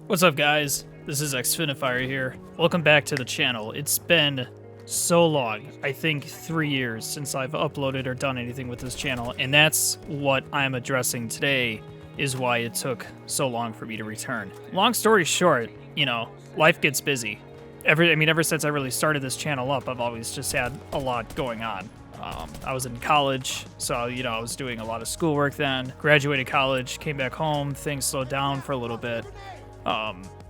What's up, guys? This is xfinafire here. Welcome back to the channel. It's been so long, I think 3 years since I've uploaded or done anything with this channel, and that's what I'm addressing today, is why it took so long for me to return. Long story short, life gets busy. Ever since I really started this channel up, I've always just had a lot going on. I was in college, so, I was doing a lot of schoolwork then. Graduated college, came back home, things slowed down for a little bit.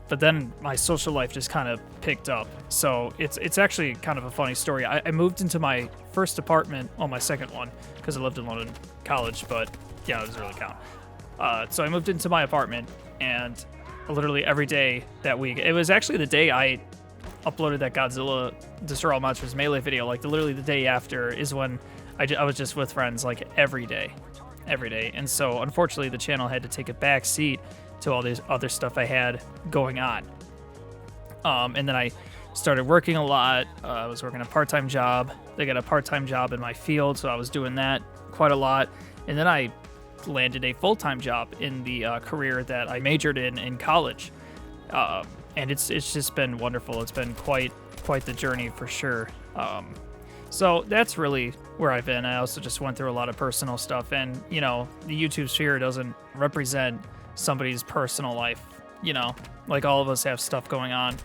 But then my social life just kind of picked up. So it's actually kind of a funny story. I moved into my first apartment, well, my second one, because I lived in London college, but yeah, it doesn't really count. So I moved into my apartment, and literally every day that week, it was actually the day I uploaded that Godzilla Destroy All Monsters Melee video, literally the day after is when I was just with friends, every day. And so unfortunately the channel had to take a back seat to all this other stuff I had going on. And then I started working a lot. I was working a part-time job. They got a part-time job in my field, so I was doing that quite a lot. And then I landed a full-time job in the career that I majored in college. And it's just been wonderful. It's been quite the journey for sure. So that's really where I've been. I also just went through a lot of personal stuff, and the YouTube sphere doesn't represent somebody's personal life. All of us have stuff going on,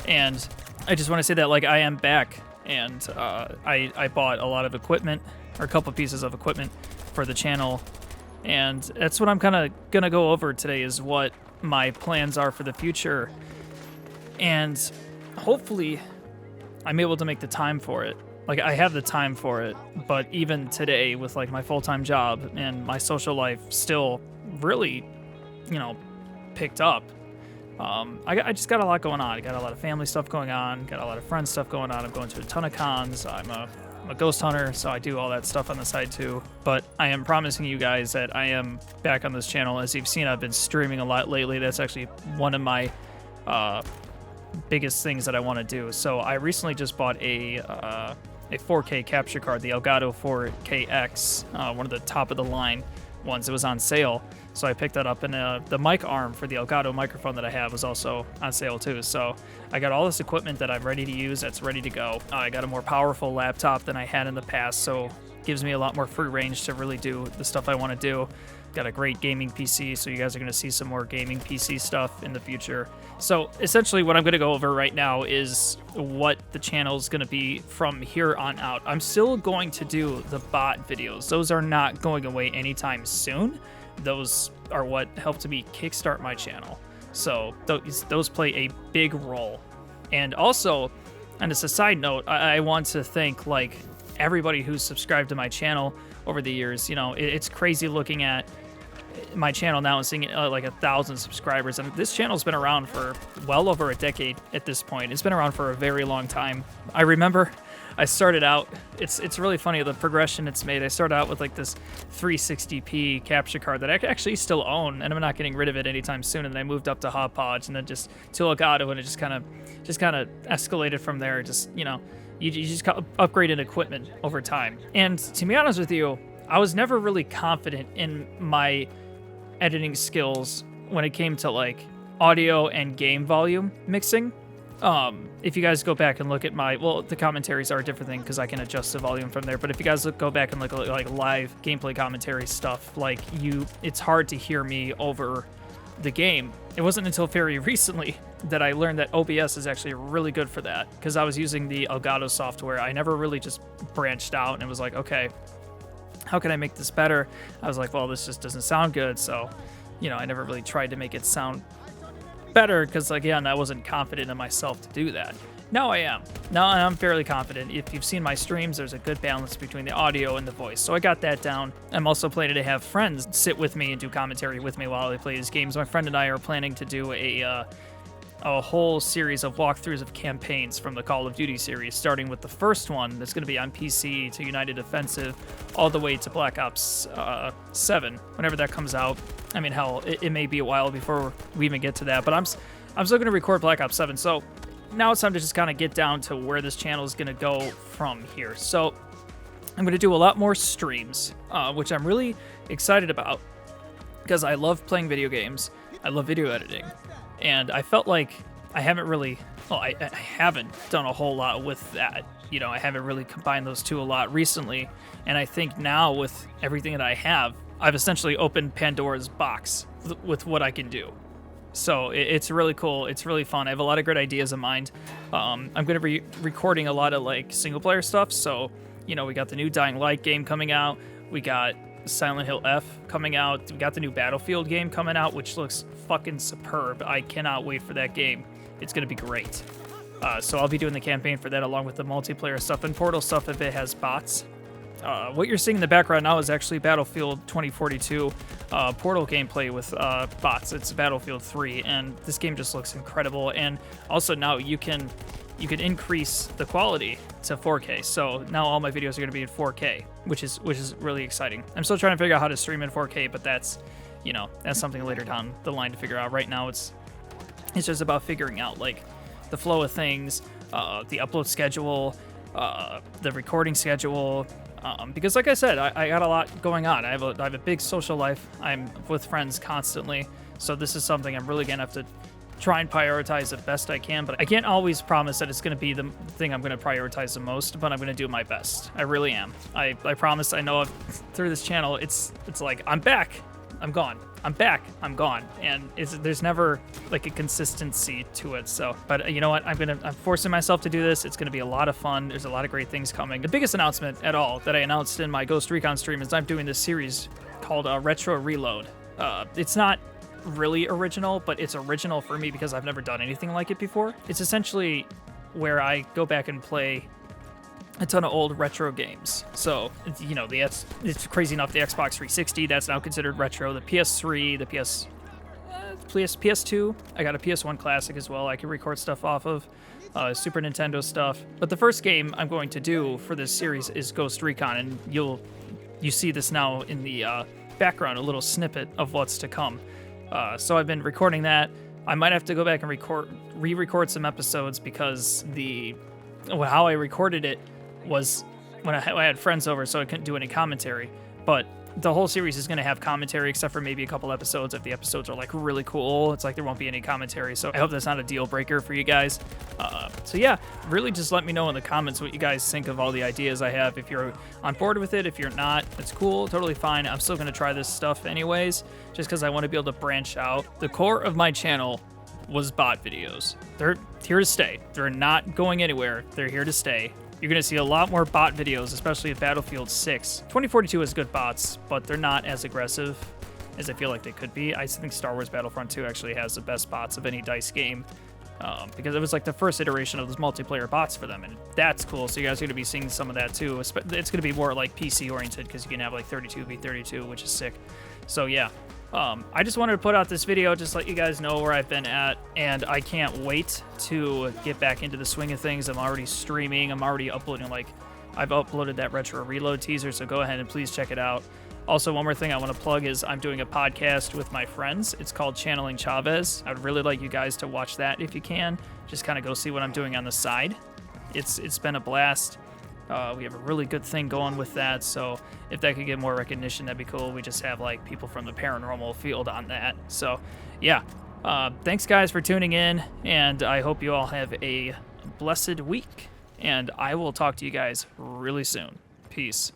and I just want to say that I am back, and I bought a lot of equipment, or a couple pieces of equipment for the channel, and that's what I'm kind of gonna go over today, is what my plans are for the future, and hopefully I'm able to make the time for it. I have the time for it, but even today with my full-time job and my social life still really picked up. I just got a lot going on. I got a lot of family stuff going on, got a lot of friends stuff going on. I'm going to a ton of cons. I'm a ghost hunter, so I do all that stuff on the side too. But I am promising you guys that I am back on this channel. As you've seen, I've been streaming a lot lately. That's actually one of my biggest things that I want to do. So I recently just bought a 4K capture card, the Elgato 4KX, one of the top of the line ones. It was on sale, so I picked that up, and the mic arm for the Elgato microphone that I have was also on sale too. So I got all this equipment that I'm ready to use, that's ready to go. I got a more powerful laptop than I had in the past, so it gives me a lot more free range to really do the stuff I want to do. Got a great gaming PC, so you guys are going to see some more gaming PC stuff in the future. So essentially what I'm going to go over right now is what the channel is going to be from here on out. I'm still going to do the bot videos. Those are not going away anytime soon. Those are what helped me kickstart my channel. So those play a big role. And also, and as a side note, I want to thank everybody who's subscribed to my channel over the years. It's crazy looking at my channel now and seeing 1,000 subscribers, and this channel's been around for well over a decade at this point. It's been around for a very long time. I remember I started out, it's really funny the progression it's made. I started out with this 360p capture card that I actually still own, and I'm not getting rid of it anytime soon. And then I moved up to Hopodge, and then just to Elgato, and it just kind of escalated from there. You just upgraded equipment over time. And to be honest with you, I was never really confident in my editing skills when it came to audio and game volume mixing. If you guys go back and look at the commentaries are a different thing because I can adjust the volume from there. But if you guys go back and look at live gameplay commentary stuff, it's hard to hear me over the game. It wasn't until very recently that I learned that OBS is actually really good for that, because I was using the Elgato software. I never really just branched out and was okay, how can I make this better? I was well, this just doesn't sound good. So, I never really tried to make it sound better because, again, I wasn't confident in myself to do that. Now I am. Now I'm fairly confident. If you've seen my streams, there's a good balance between the audio and the voice. So I got that down. I'm also planning to have friends sit with me and do commentary with me while I play these games. My friend and I are planning to do a whole series of walkthroughs of campaigns from the Call of Duty series, starting with the first one that's going to be on PC to United Offensive, all the way to Black Ops 7, whenever that comes out. Hell, it may be a while before we even get to that, but I'm still going to record Black Ops 7, so now it's time to just kind of get down to where this channel is going to go from here. So I'm going to do a lot more streams, which I'm really excited about, because I love playing video games, I love video editing, and I felt like I haven't really, well, I haven't done a whole lot with that. You know, I haven't really combined those two a lot recently, and I think now with everything that I have, I've essentially opened Pandora's box with what I can do. So it's really cool. It's really fun. I have a lot of great ideas in mind. I'm going to be recording a lot of like single player stuff. So, you know, we got the new Dying Light game coming out. We got Silent Hill F coming out. We got the new Battlefield game coming out, which looks fucking superb. I cannot wait for that game. It's going to be great. So I'll be doing the campaign for that along with the multiplayer stuff and Portal stuff if it has bots. What you're seeing in the background now is actually Battlefield 2042 Portal gameplay with bots. It's Battlefield 3, and this game just looks incredible. And also now you can increase the quality to 4K. So now all my videos are going to be in 4K, which is really exciting. I'm still trying to figure out how to stream in 4K, but that's something later down the line to figure out. Right now it's just about figuring out like the flow of things, the upload schedule, the recording schedule. Because like I said, I got a lot going on. I have a big social life. I'm with friends constantly. So this is something I'm really going to have to try and prioritize the best I can. But I can't always promise that it's going to be the thing I'm going to prioritize the most, but I'm going to do my best. I really am. I promise. I know through this channel, it's like, I'm back, I'm gone. I'm back, I'm gone. And there's never like a consistency to it. So, but you know what? I'm forcing myself to do this. It's going to be a lot of fun. There's a lot of great things coming. The biggest announcement at all that I announced in my Ghost Recon stream is I'm doing this series called Retro Reload. It's not really original, but it's original for me because I've never done anything like it before. It's essentially where I go back and play a ton of old retro games. So, you know, it's crazy enough, the Xbox 360, that's now considered retro. The PS3, the PS2, I got a PS1 Classic as well I can record stuff off of, Super Nintendo stuff. But the first game I'm going to do for this series is Ghost Recon, and you see this now in the background, a little snippet of what's to come. So I've been recording that. I might have to go back and re-record some episodes because how I recorded it was when I had friends over, so I couldn't do any commentary. But the whole series is going to have commentary, except for maybe a couple episodes. If the episodes are like really cool, it's like there won't be any commentary. So I hope that's not a deal breaker for you guys. So yeah, really just let me know in the comments what you guys think of all the ideas I have. If you're on board with it, if you're not, it's cool, totally fine. I'm still going to try this stuff anyways, just because I want to be able to branch out. The core of my channel was bot videos. They're here to stay. They're not going anywhere. They're here to stay. You're going to see a lot more bot videos, especially at Battlefield 6. 2042 has good bots, but they're not as aggressive as I feel like they could be. I think Star Wars Battlefront 2 actually has the best bots of any DICE game, because it was like the first iteration of those multiplayer bots for them, and that's cool. So you guys are going to be seeing some of that too. It's going to be more like PC oriented because you can have like 32v32, which is sick. So yeah. I just wanted to put out this video, just let you guys know where I've been at, and I can't wait to get back into the swing of things. I'm already streaming. I'm already uploading, I've uploaded that Retro Reload teaser, so go ahead and please check it out. Also, one more thing I want to plug is I'm doing a podcast with my friends. It's called Channeling Chavez. I would really like you guys to watch that if you can. Just kind of go see what I'm doing on the side. It's been a blast. We have a really good thing going with that, so if that could get more recognition, that'd be cool. We just have like people from the paranormal field on that. So yeah, thanks guys for tuning in, and I hope you all have a blessed week, and I will talk to you guys really soon. Peace.